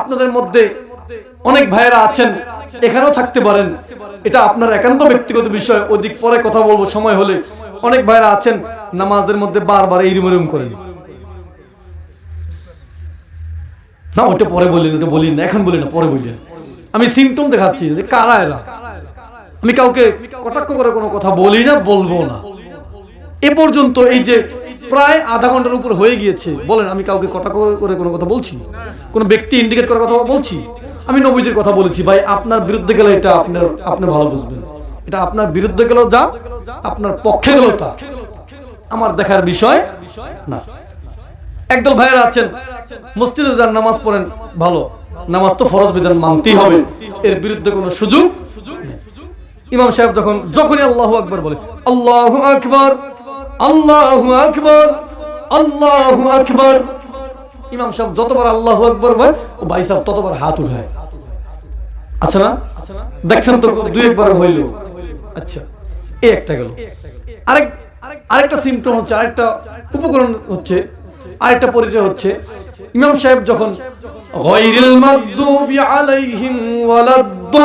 আপনাদের মধ্যে অনেক ভাইয়েরা আছেন, এখানেও থাকতে পারেন, এটা আপনার একান্ত ব্যক্তিগত বিষয়, ওদিক পরে কথা বলবো সময় হলে। অনেক ভাইয়েরা আছেন নামাজের মধ্যে বারবার এইরুম করেন। না ওটা পরে বললেন, ওটা বলি না, এখন বলি না, পরে বললেন। আমি সিমটম দেখাচ্ছি যে কারা এরা। আমি কাউকে কটাক্ষ করে কোনো কথা বলি না, বলবো না। এ পর্যন্ত এই যে প্রায় আধা ঘন্টার উপর হয়ে গিয়েছে, বলেন আমি কাউকে কটাক্ষ করে কোনো কথা বলছি? কোনো ব্যক্তি ইন্ডিকেট করার কথা বলছি? আমি নবীজির কথা বলেছি। ভাই আপনার বিরুদ্ধে গেলে এটা আপনি ভালো বুঝবেন, এটা আপনার বিরুদ্ধে গেল যা, আপনার পক্ষে গেল তা আমার দেখার বিষয় না। একদল ভাইয়েরা আছেন মসজিদে যান, নামাজ পড়েন, ভালো, নামাজ তো ফরজ বিধান মানতেই হবে, এর বিরুদ্ধে কোনো সুযোগ নেই। ইমাম সাহেব যখনই আল্লাহু আকবার বলে, আল্লাহু আকবার, আল্লাহু আকবার, আল্লাহু আকবার, ইমাম সাহেব যতবার আল্লাহু আকবার বলে, ও ভাই সাহেব ততবার হাত উঠায়। আচ্ছা না, দেখছেন তো দুই একবার হইল। আচ্ছা, এই একটা গেল। আরেকটা সিমটম হচ্ছে, আরেকটা উপকরণ হচ্ছে, আরেকটা পরিচয় হচ্ছে, ইমাম সাহেব যখন গায়রিল মাগদুবি আলাইহিম ওয়ালাদ-দাল্লিন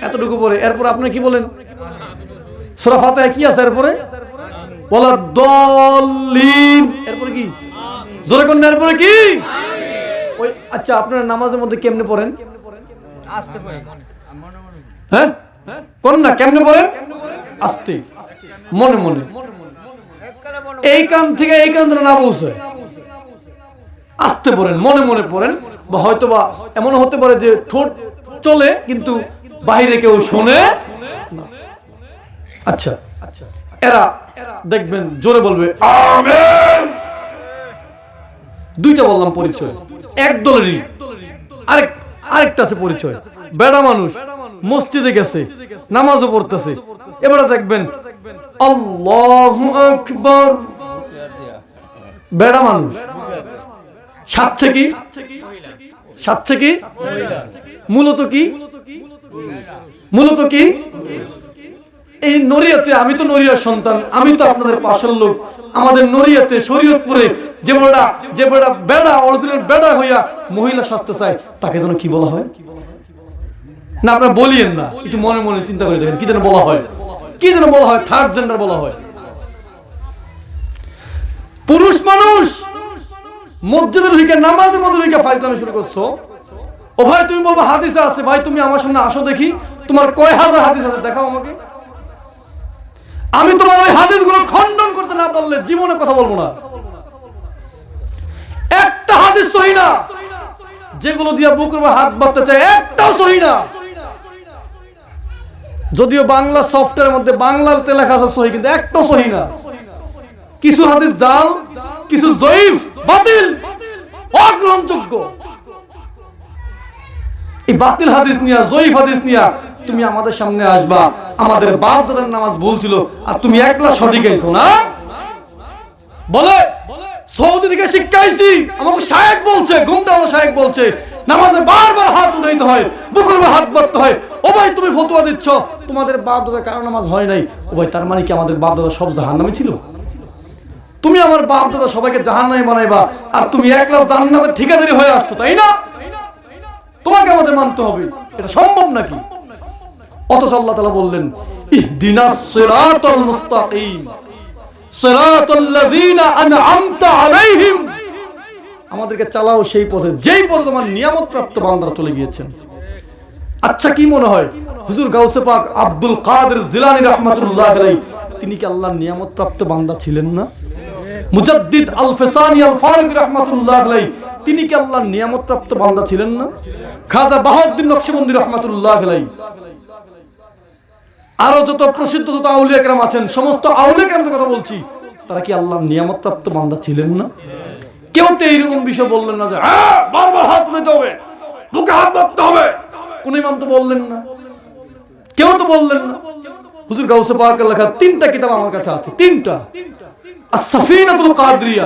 এতটুকু পরে, এরপর আপনি কি বলেন? সূরা ফাতিহা কি আছে এরপরে? ওয়ালাদ-দাল্লিন, এরপরে কি? জোরে কোন, এরপরে কি? ওই আচ্ছা, আপনারা নামাজের মধ্যে কেমনে পড়েন? আস্তে পড়েন। হ্যাঁ কোন না, কেমনে পড়েন? আস্তে, মনে মনে, এই কান থেকে এই কান ধরে না পৌঁছে আস্তে পড়েন, মনে মনে পড়েন। বা হয়তো বা এমন হতে পারে যে ঠোঁট চলে কিন্তু বাইরে কেউ শোনে না। আচ্ছা, এরা দেখবেন জোরে বলবে আমিন। দুইটা বললাম পরিচয়, এক দলেরই। আরেকটা আছে পরিচয়, বেড়া মানুষ মসজিদে গেছে, নামাজও পড়তেছে, এবারে দেখবেন আল্লাহু আকবার, বেড়া মানুষ সাচ্ছে কি? সাচ্ছে কি? মূলত কি? মূলত কি? এই নরিয়াতে, আমি তো নরিয়ার সন্তান, আমি তো আপনাদের পাশের লোক। আমাদের নরিয়াতে শরীয়তপুরে যে বেড়া, অরিজিনাল বেড়া হইয়া মহিলা সাজতে চায়, তাকে যেন কি বলা হয়? না আপনারা বলিয়েন না, একটু মনে মনে চিন্তা করে দেখেন কি যেন বলা হয়, কি যেন বলা হয়, থার্ড জেন্ডার বলা হয়। পুরুষ মানুষ মসজিদের ঢুকে, নামাজের মধ্যে ঢুকে ফাইজলামি শুরু করছো। ও ভাই তুমি বলবো হাদিসে আছে, ভাই তুমি আমার সামনে আসো দেখি, তোমার কয় হাজার হাদিস আছে দেখাও আমাকে। আমি তোমার ওই হাদিসগুলো খণ্ডন করতে না পারলে জীবনে কথা বলবো না। একটা হাদিস সহি না, যেগুলো দিয়ে বুকের উপর হাত বাঁধতে চায়, একটাও সহি না। যদিও বাংলা সফটওয়্যারের মধ্যে বাংলাতে লেখা আছে সহি, কিন্তু একটাও সহি না। কিছু হাদিস জাল, কিছু জয়ীফ, বাতিল, অগ্রহণযোগ্য। এই বাতিল হাদিস নিয়া, জয়ীফ হাদিস নিয়া তুমি আমাদের সামনে আসবা, আমাদের বাপ দাদার নামাজ ভুল ছিল আর তুমি একলা সঠিক আইছো না বলে। সৌদি থেকে শিক্ষাইছি, আমাকে শায়েখ বলছে, ঘুমটাওয়ালা শায়েখ বলছে নামাজে বারবার হাত উঠাইতে হয়, বুকের উপর হাত বাঁধতে হয়। ও ভাই তুমি ফতোয়া দিচ্ছ তোমাদের বাপ দাদার কারো নামাজ হয় নাই। ও ভাই তার মানে কি আমাদের বাপ দাদা সব জাহান্নামী ছিল? তুমি আমার বাপ দাদা সবাইকে জাহান্নামী বানাইবা আর তুমি একলা জান্নাতের ঠিকাদারি হয়ে আসছো, তাই না? তোমাকে আমাদের মানতে হবে, এটা সম্ভব নাকি? অথচ আল্লাহ তাআলা বললেন ইহদিনাস সিরাতাল মুস্তাকিম সিরাতাল্লাযীনা আন'আমতা আলাইহিম, আমাদেরকে চালাও সেই পথে যেই পথে তোমার নিয়ামতপ্রাপ্ত বান্দারা চলে গিয়েছেন। আচ্ছা কি মনে হয় হুজুর গাউসে পাক আব্দুল কাদের জিলানী রাহমাতুল্লাহ আলাইহি তিনি কি আল্লাহর নিয়ামতপ্রাপ্ত বান্দা ছিলেন না? মুজাদ্দিদ আল ফিসানি আল ফারুক রাহমাতুল্লাহ আলাইহি তিনি কি আল্লাহর নিয়ামতপ্রাপ্ত বান্দা ছিলেন না? খাজা বাহাউদ্দিন নকশবন্দি রাহমাতুল্লাহ আলাইহি, আরো যত প্রসিদ্ধ যত আউলিয়া কেরাম আছেন, সমস্ত আউলিয়া কেরামদের কথা বলছি, তারা কি আল্লাহর নিয়ামতপ্রাপ্ত বান্দা ছিলেন না? কেউ তো এইরকম বিষয় বললেন না যে হ্যাঁ বারবার হাত তুলতে হবে, বুকে হাত বাঁধতে হবে। কোন ইমাম তো বললেন না, কেউ তো বললেন না। হুজুর গাউসে পাকের লেখা 3টা কিতাব আমার কাছে আছে, 3টা, আস-সাফিনাতুল কাদরিয়া,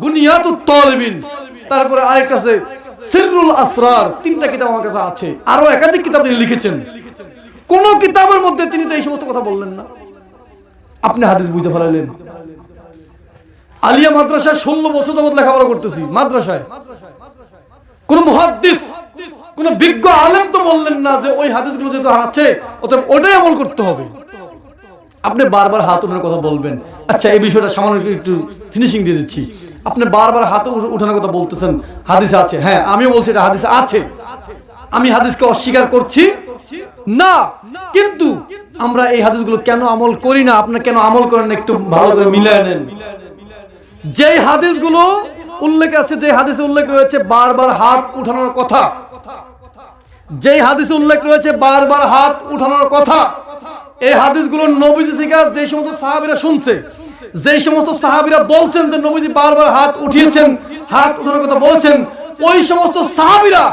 গুনিয়াতুত তালিবিন, তারপরে আরেকটা আছে সিররুল আসরার। 3টা কিতাব আমার কাছে আছে, আরো একাধিক কিতাব তিনি লিখেছেন। কোন কিতাবের মধ্যে তিনি তো এই সমস্ত কথা বললেন না। আপনি হাদিস বুঝে ফেলালেন। আলিয়া মাদ্রাসায় 16 বছর যাবত লেখাপড়া করতেছি মাদ্রাসায়। কোন মুহাদ্দিস কোন বিজ্ঞ আলেম তো বললেন না যে ওই হাদিসগুলো যেটা আছে অতএব ওটাই আমল করতে হবে। আপনি বারবার হাত উঠানোর কথা বলবেন। আচ্ছা, এই বিষয়টা সামান্য একটু ফিনিশিং দিয়ে দিচ্ছি। আপনি বারবার হাত উঠানোর কথা বলতেছেন, হাদিসে আছে। হ্যাঁ, আমিও বলছি এটা হাদিসে আছে, আমি হাদিসকে অস্বীকার করছি না, কিন্তু আমরা এই হাদিসগুলো কেন আমল করি না, আপনি কেন আমল করেন একটু ভালো করে মিলিয়ে নেন। যে হাদিসগুলো উল্লেখ আছে, যে হাদিসে উল্লেখ রয়েছে বারবার হাত উঠানোর কথা, যে হাদিসে উল্লেখ রয়েছে বারবার হাত উঠানোর কথা, এই হাদিসগুলো নবীজি থেকে যে সমস্ত সাহাবীরা শুনছে, যে সমস্ত সাহাবীরা বলছেন যে নবীজি বারবার হাত উঠিয়েছেন, হাত উঠানোর কথা বলেছেন, ওই সমস্ত সাহাবীরা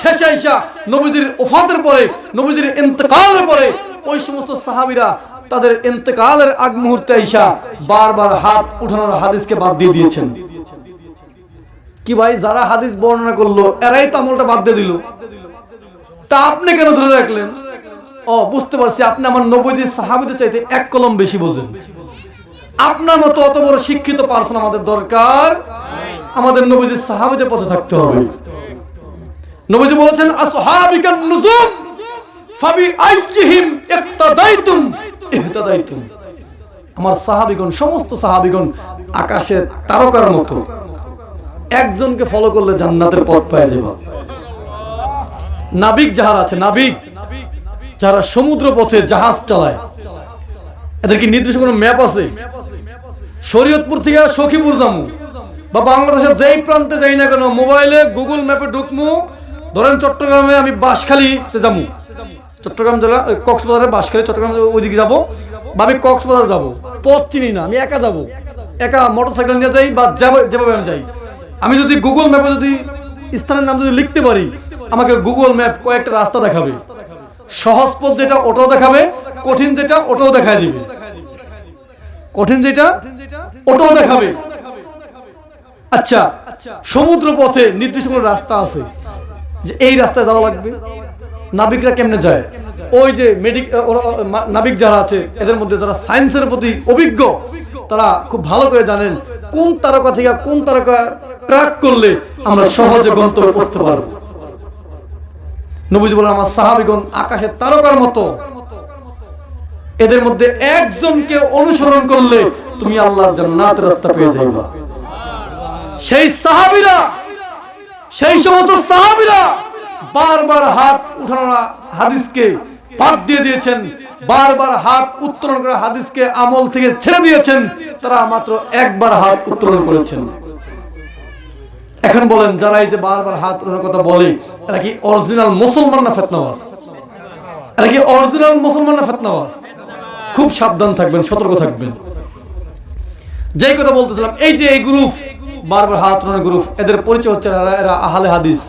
শেষে আইসা নবীজির ওফাতের পরে, নবীজির ইন্তেকালের পরে ওই সমস্ত সাহাবীরা তাদের ইন্তেকালের আগ মুহূর্তে আইসা বারবার হাত উঠানোর হাদিসকে বাদ দিয়ে দিয়েছেন। কি ভাই, যারা হাদিস বর্ণনা করলো এরাই তো আমলটা বাদ দিয়ে দিল, তা আপনি কেন ধরে রাখলেন? ও, বুঝতে পারছি, আপনি আমার নবীজির সাহাবীদের চাইতে এক কলম বেশি বোঝেন। আপনার মতো অত বড় শিক্ষিত পারসন আমাদের দরকার, আমাদের নবীজির সাহাবীদের পথে থাকতে হবে। নবীজি বলেছেন আসহাবিকান নুজুম ফাবি আইয়িহিম ইক্তাদাইতুম ইহতাদাইতুম। আমার সাহাবীগণ, সমস্ত সাহাবীগণ আকাশের তারকার মতো, একজনকে ফলো করলে জান্নাতের পথ পেয়ে যাবে। নাবিক যারা আছে, নাবিক যারা সমুদ্র পথে জাহাজ চালায়, এদের কি নির্দিষ্ট কোনো ম্যাপ আছে? শরীয়তপুর থেকে সখীপুর যামু বা বাংলাদেশের যেই প্রান্তে যাই না কেন, মোবাইলে গুগল ম্যাপে ঢুকমু, ধরেন চট্টগ্রামে আমি বাঁশখালীতে যাবো, চট্টগ্রাম জেলা কক্সবাজারের বাঁশখালী, চট্টগ্রাম ওইদিকে যাবো বা আমি কক্সবাজার যাবো, পথ চিনি না, আমি একা যাবো, একা মোটরসাইকেল নিয়ে যাই বা যেভাবে আমি যাই, আমি যদি গুগল ম্যাপে যদি স্থানের নাম যদি লিখতে পারি, আমাকে গুগল ম্যাপ কয়েকটা রাস্তা দেখাবে। সহজ পথ যেটা ওটাও দেখাবে, কঠিন যেটা ওটাও দেখায় দিবে, কঠিন যেটা ওটাও দেখাবে। আচ্ছা, সমুদ্র পথে নির্দিষ্ট কোনো রাস্তা আছে যে এই রাস্তায় যাওয়া লাগবে। নাবিকরা কেমনে যায়? ওই যে নাবিক যারা আছে এদের মধ্যে যারা সায়েন্সের প্রতি অভিজ্ঞ, তারা খুব ভালো করে জানেন কোন তারকা থেকে কোন তারকা ট্র্যাক করলে আমরা সহজে গন্তব্যে পৌঁছতে পারবো। নবীজি বলেন আমার সাহাবীগণ আকাশের তারকার মতো, এদের মধ্যে একজনকে অনুসরণ করলে তুমি আল্লাহর জান্নাতের রাস্তা পেয়ে যাইবা। সেই সাহাবীরা, সেই সমস্ত সাহাবীরা বারবার হাত উঠানোর হাদিসকে বাদ দিয়ে দিয়েছেন, বারবার হাত উত্তোলন করা হাদিসকে আমল থেকে ছেড়ে দিয়েছেন, তারা মাত্র একবার হাত উত্তোলন করেছেন। এখন বলেন, যারা এই যে বারবার হাত উঠানোর কথা বলে, এরা কি অরিজিনাল মুসলমান না ফিতনাবাজ? এরা কি অরিজিনাল মুসলমান না ফিতনাবাজ? খুব সাবধান থাকবেন, সতর্ক থাকবেন। যেই কথা বলতেছিলাম, এই যে এই গ্রুপ বারবার হাত উঠানোর গ্রুপ, এদের পরিচয় হচ্ছে এরা আহলে হাদিস।